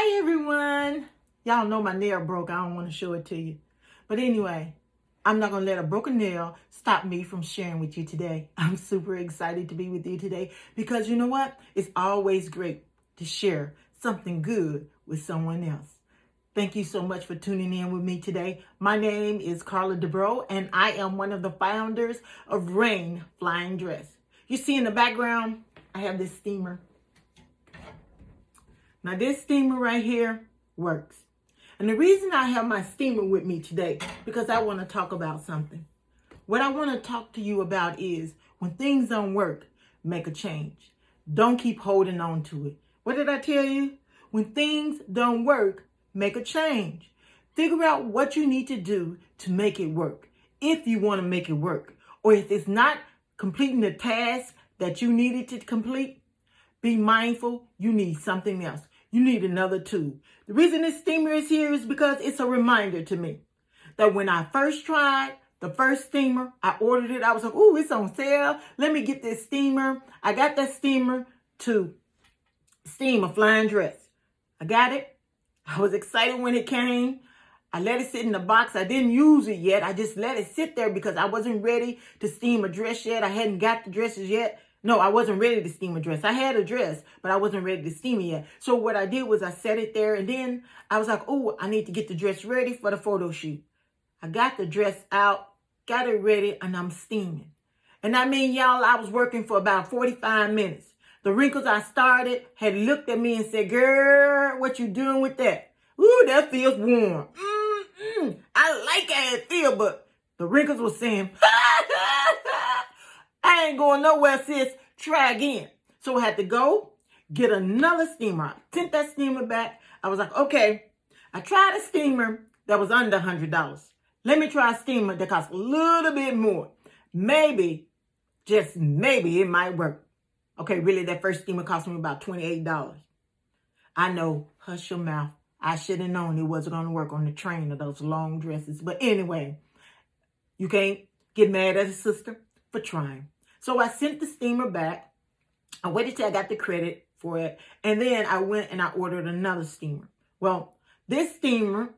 Hi everyone. Y'all know my nail broke. I don't want to show it to you. But anyway, I'm not going to let a broken nail stop me from sharing with you today. I'm super excited to be with you today because you know what? It's always great to share something good with someone else. Thank you so much for tuning in with me today. My name is Carla DeBro and I am one of the founders of Rain Flying Dress. You see in the background, I have this steamer. Now this steamer right here works. And the reason I have my steamer with me today, because I want to talk about something. What I want to talk to you about is when things don't work, make a change. Don't keep holding on to it. What did I tell you? When things don't work, make a change. Figure out what you need to do to make it work. If you want to make it work. Or if it's not completing the task that you needed to complete, be mindful, you need something else. You need another tool. The reason this steamer is here is because it's a reminder to me that when I first tried the first steamer, I ordered it. I was like, ooh, it's on sale. Let me get this steamer. I got that steamer to steam a flying dress. I got it. I was excited when it came. I let it sit in the box. I didn't use it yet. I just let it sit there because I wasn't ready to steam a dress yet. I hadn't got the dresses yet. No, I wasn't ready to steam a dress. I had a dress, but I wasn't ready to steam it yet. So what I did was I set it there and then I was like, oh, I need to get the dress ready for the photo shoot. I got the dress out, got it ready, and I'm steaming. And I mean, y'all, I was working for about 45 minutes. The wrinkles I started had looked at me and said, girl, what you doing with that? Ooh, that feels warm. I like how it feels, but the wrinkles were saying, I ain't going nowhere, sis. Try again. So I had to go get another steamer. I sent that steamer back. I was like, okay, I tried a steamer that was under $100. Let me try a steamer that costs a little bit more. Maybe, just maybe, it might work. Okay, really, that first steamer cost me about $28. I know, hush your mouth. I should have known it wasn't going to work on the train of those long dresses. But anyway, you can't get mad at a sister for trying. So I sent the steamer back. I waited till I got the credit for it. And then I went and I ordered another steamer. Well, this steamer,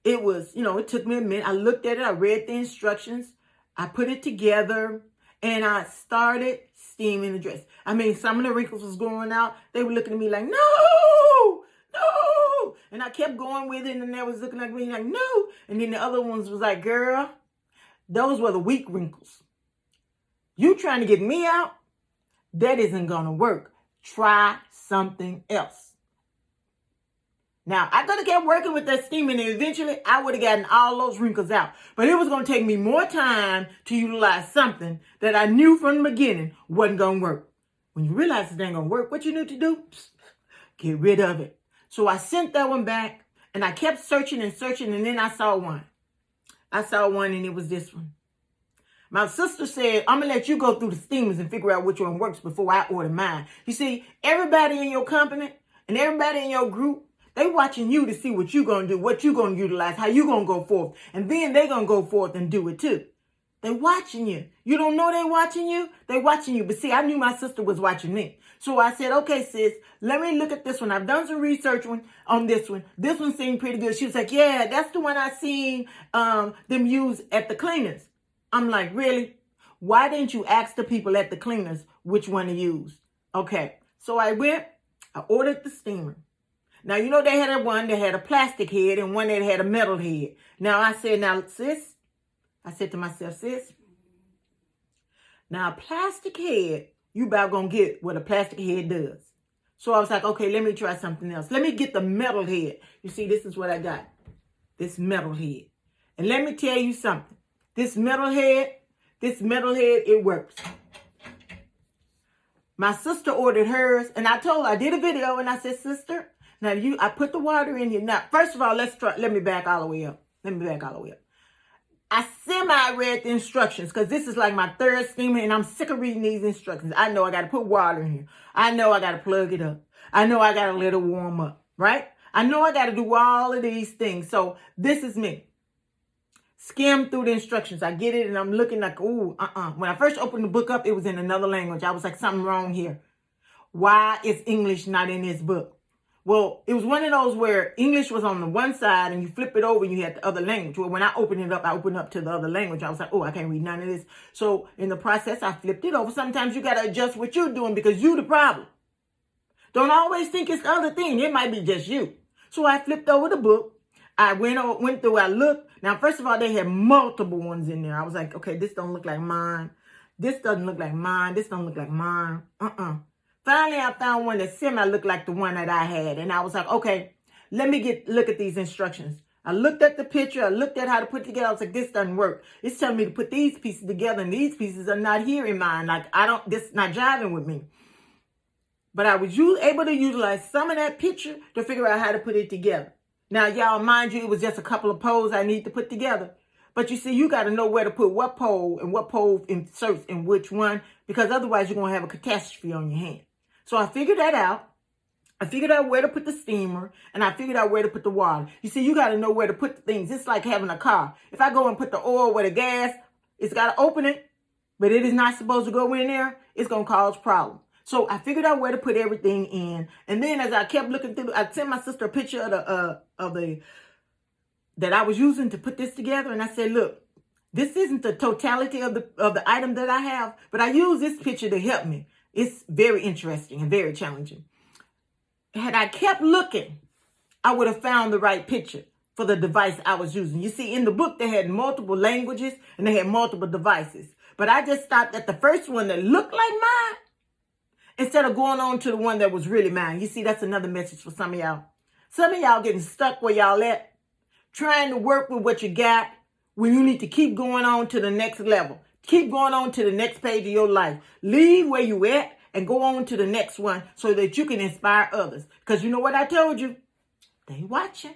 it was, it took me a minute. I looked at it. I read the instructions. I put it together and I started steaming the dress. I mean, some of the wrinkles was going out. They were looking at me like, no, no. And I kept going with it and they was looking at me like, no. And then the other ones was like, girl, those were the weak wrinkles. You trying to get me out? That isn't going to work. Try something else. Now, I could have kept working with that steaming and eventually I would have gotten all those wrinkles out. But it was going to take me more time to utilize something that I knew from the beginning wasn't going to work. When you realize it ain't going to work, what you need to do? Get rid of it. So I sent that one back and I kept searching and searching and then I saw one. I saw one and it was this one. My sister said, I'm going to let you go through the steamers and figure out which one works before I order mine. You see, everybody in your company and everybody in your group, they watching you to see what you're going to do, what you're going to utilize, how you're going to go forth. And then they're going to go forth and do it too. They watching you. You don't know they watching you? They watching you. But see, I knew my sister was watching me. So I said, okay, sis, let me look at this one. I've done some research on this one. This one seemed pretty good. She was like, yeah, that's the one I seen them use at the cleaners. I'm like, really? Why didn't you ask the people at the cleaners which one to use? Okay, so I went, I ordered the steamer. Now, they had a one that had a plastic head and one that had a metal head. Now, I said, sis, I said to myself, sis, now a plastic head, you about going to get what a plastic head does. So I was like, okay, let me try something else. Let me get the metal head. You see, this is what I got, this metal head. And let me tell you something. This metal head, it works. My sister ordered hers, and I told her, I did a video, and I said, sister, now I put the water in here. Now, first of all, let me back all the way up. I semi-read the instructions, because this is like my third steamer, and I'm sick of reading these instructions. I know I got to put water in here. I know I got to plug it up. I know I got to let it warm up, right? I know I got to do all of these things. So this is me. Skim through the instructions. I get it and I'm looking like, ooh, When I first opened the book up, it was in another language. I was like, something wrong here. Why is English not in this book? Well, it was one of those where English was on the one side and you flip it over and you had the other language. Well, when I opened it up, I opened up to the other language. I was like, oh, I can't read none of this. So in the process, I flipped it over. Sometimes you got to adjust what you're doing because you're the problem. Don't always think it's the other thing. It might be just you. So I flipped over the book. I went through, I looked. Now, first of all, they had multiple ones in there. I was like, okay, this don't look like mine. This doesn't look like mine. This don't look like mine. Finally, I found one that semi looked like the one that I had. And I was like, okay, let me look at these instructions. I looked at the picture. I looked at how to put it together. I was like, this doesn't work. It's telling me to put these pieces together, and these pieces are not here in mine. Like, this is not jiving with me. But I was able to utilize some of that picture to figure out how to put it together. Now, y'all, mind you, it was just a couple of poles I need to put together. But you see, you got to know where to put what pole and what pole inserts in which one, because otherwise you're going to have a catastrophe on your hand. So I figured that out. I figured out where to put the steamer, and I figured out where to put the water. You see, you got to know where to put the things. It's like having a car. If I go and put the oil with the gas, it's got to open it, but it is not supposed to go in there. It's going to cause problems. So I figured out where to put everything in. And then as I kept looking through, I sent my sister a picture of the that I was using to put this together. And I said, look, this isn't the totality of the item that I have, but I use this picture to help me. It's very interesting and very challenging. Had I kept looking, I would have found the right picture for the device I was using. You see, in the book, they had multiple languages and they had multiple devices. But I just stopped at the first one that looked like mine instead of going on to the one that was really mine. You see, that's another message for some of y'all. Some of y'all getting stuck where y'all at, trying to work with what you got when you need to keep going on to the next level. Keep going on to the next page of your life. Leave where you at and go on to the next one so that you can inspire others. Because you know what I told you? They watching.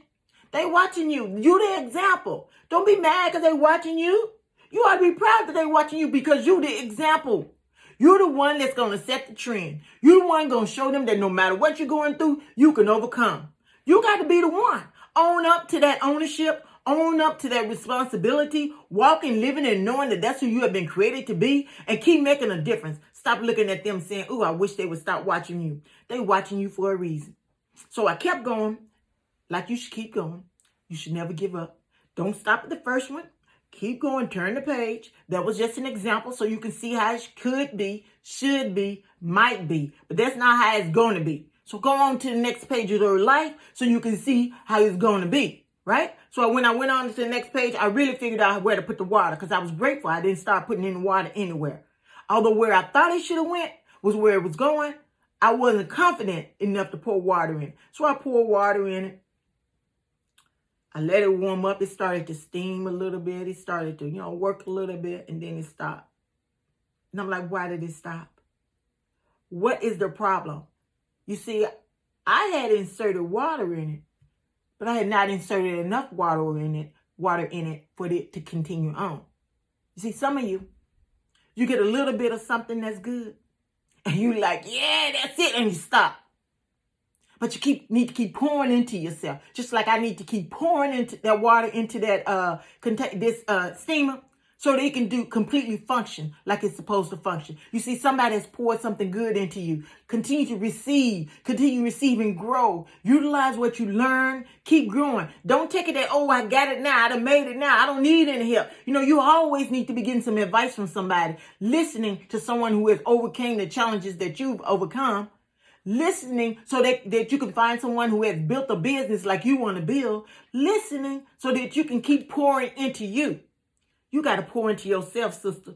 They watching you. You the example. Don't be mad because they watching you. You ought to be proud that they watching you because you the example. You're the one that's going to set the trend. You're the one going to show them that no matter what you're going through, you can overcome. You got to be the one. Own up to that ownership. Own up to that responsibility. Walking, living, and knowing that that's who you have been created to be. And keep making a difference. Stop looking at them saying, ooh, I wish they would stop watching you. They watching you for a reason. So I kept going. Like you should keep going. You should never give up. Don't stop at the first one. Keep going. Turn the page. That was just an example so you can see how it could be, should be, might be. But that's not how it's going to be. So go on to the next page of your life so you can see how it's going to be. Right? So when I went on to the next page, I really figured out where to put the water because I was grateful I didn't start putting in the water anywhere. Although where I thought it should have went was where it was going, I wasn't confident enough to pour water in. So I poured water in it. I let it warm up. It started to steam a little bit. It started to, work a little bit, and then it stopped. And I'm like, why did it stop? What is the problem? You see, I had inserted water in it, but I had not inserted enough water in it for it to continue on. You see, some of you get a little bit of something that's good, and you like, yeah, that's it, and you stop. But you need to keep pouring into yourself, just like I need to keep pouring into that water into that steamer, so that it can completely function like it's supposed to function. You see, somebody has poured something good into you. Continue to receive and grow. Utilize what you learn. Keep growing. Don't take it that, oh, I got it now. I done made it now. I don't need any help. You always need to be getting some advice from somebody. Listening to someone who has overcame the challenges that you've overcome. Listening so that you can find someone who has built a business like you want to build. Listening so that you can keep pouring into you. You got to pour into yourself, sister.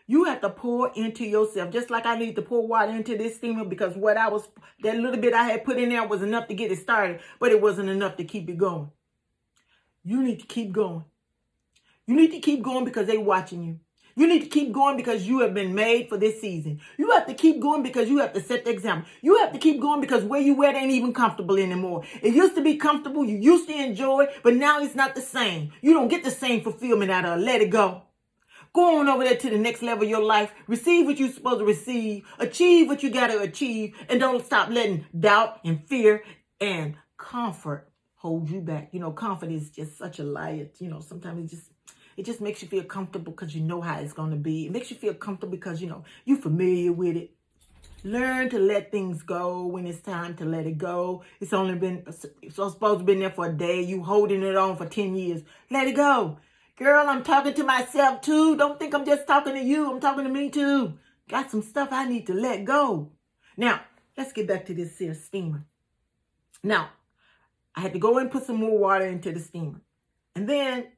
You have to pour into yourself. Just like I need to pour water into this steamer because that little bit I had put in there was enough to get it started, but it wasn't enough to keep it going. You need to keep going. You need to keep going because they're watching you. You need to keep going because you have been made for this season. You have to keep going because you have to set the example. You have to keep going because where you at ain't even comfortable anymore. It used to be comfortable. You used to enjoy it, but now it's not the same. You don't get the same fulfillment out of it. Let it go. Go on over there to the next level of your life. Receive what you're supposed to receive. Achieve what you got to achieve. And don't stop letting doubt and fear and comfort hold you back. Comfort is just such a lie. Sometimes it just makes you feel comfortable because you know how it's going to be. It makes you feel comfortable because, you're familiar with it. Learn to let things go when it's time to let it go. It's supposed to have been there for a day. You holding it on for 10 years. Let it go. Girl, I'm talking to myself too. Don't think I'm just talking to you. I'm talking to me too. Got some stuff I need to let go. Now, let's get back to this here steamer. Now, I had to go and put some more water into the steamer. And then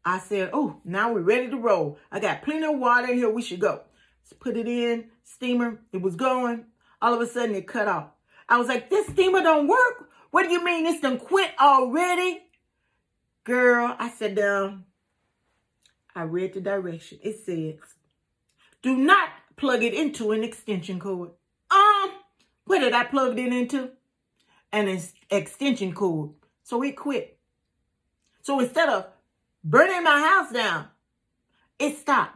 I said, oh, now we're ready to roll. I got plenty of water in here. We should go. Let's put it in, steamer. It was going. All of a sudden, it cut off. I was like, this steamer don't work? What do you mean it's done quit already? Girl, I sat down. I read the direction. It says, do not plug it into an extension cord. Where did I plug it into? An extension cord. So it quit. So instead of burning my house down, it stopped.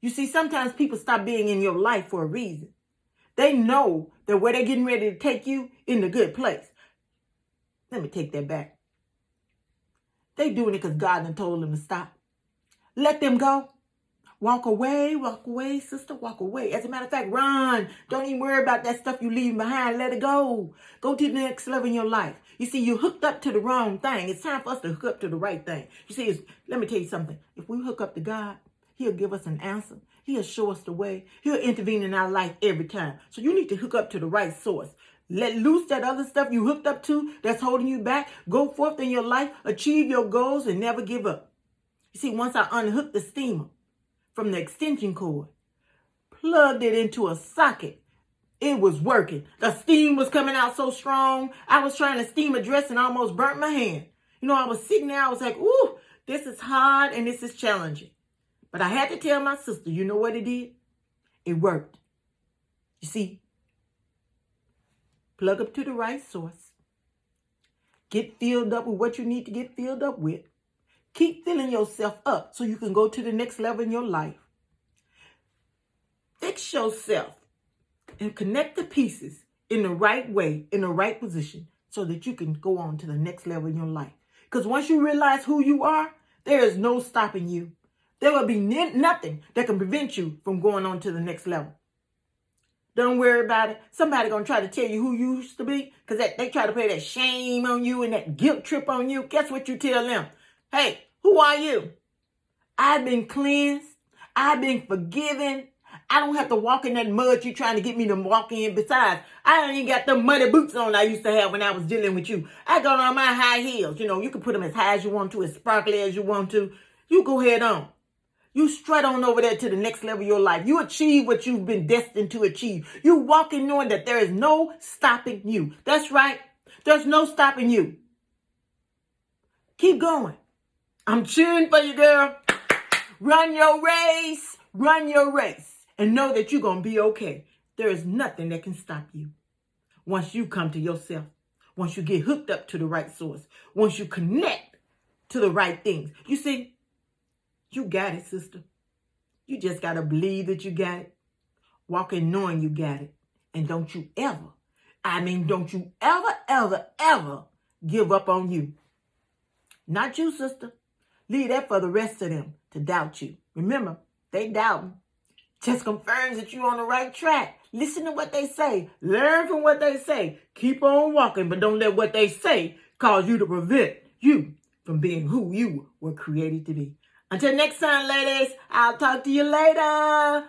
You see, sometimes people stop being in your life for a reason. They know that where they're getting ready to take you in the good place. Let me take that back. They doing it because God done told them to stop. Let them go. Walk away, sister, walk away. As a matter of fact, run. Don't even worry about that stuff you leaving behind. Let it go. Go to the next level in your life. You see, you hooked up to the wrong thing. It's time for us to hook up to the right thing. You see, let me tell you something. If we hook up to God, He'll give us an answer. He'll show us the way. He'll intervene in our life every time. So you need to hook up to the right source. Let loose that other stuff you hooked up to that's holding you back. Go forth in your life, achieve your goals, and never give up. You see, once I unhooked the steamer from the extension cord, plugged it into a socket, it was working. The steam was coming out so strong. I was trying to steam a dress and almost burnt my hand. You know, I was sitting there, I was like, ooh, this is hard and this is challenging. But I had to tell my sister, you know what it did? It worked. You see, plug up to the right source. Get filled up with what you need to get filled up with. Keep filling yourself up so you can go to the next level in your life. Fix yourself and connect the pieces in the right way, in the right position, so that you can go on to the next level in your life. Because once you realize who you are, there is no stopping you. There will be nothing that can prevent you from going on to the next level. Don't worry about it. Somebody going to try to tell you who you used to be, because they try to play that shame on you and that guilt trip on you. Guess what you tell them? Hey, who are you? I've been cleansed. I've been forgiven. I don't have to walk in that mud you're trying to get me to walk in. Besides, I ain't even got them muddy boots on I used to have when I was dealing with you. I got on my high heels. You know, you can put them as high as you want to, as sparkly as you want to. You go ahead on. You strut on over there to the next level of your life. You achieve what you've been destined to achieve. You walk in knowing that there is no stopping you. That's right. There's no stopping you. Keep going. I'm cheering for you, girl. Run your race. Run your race. And know that you're going to be okay. There is nothing that can stop you. Once you come to yourself. Once you get hooked up to the right source. Once you connect to the right things. You see, you got it, sister. You just got to believe that you got it. Walk in knowing you got it. And don't you ever give up on you. Not you, sister. Leave that for the rest of them to doubt you. Remember, they doubting. Just confirms that you're on the right track. Listen to what they say. Learn from what they say. Keep on walking, but don't let what they say cause you to prevent you from being who you were created to be. Until next time, ladies, I'll talk to you later.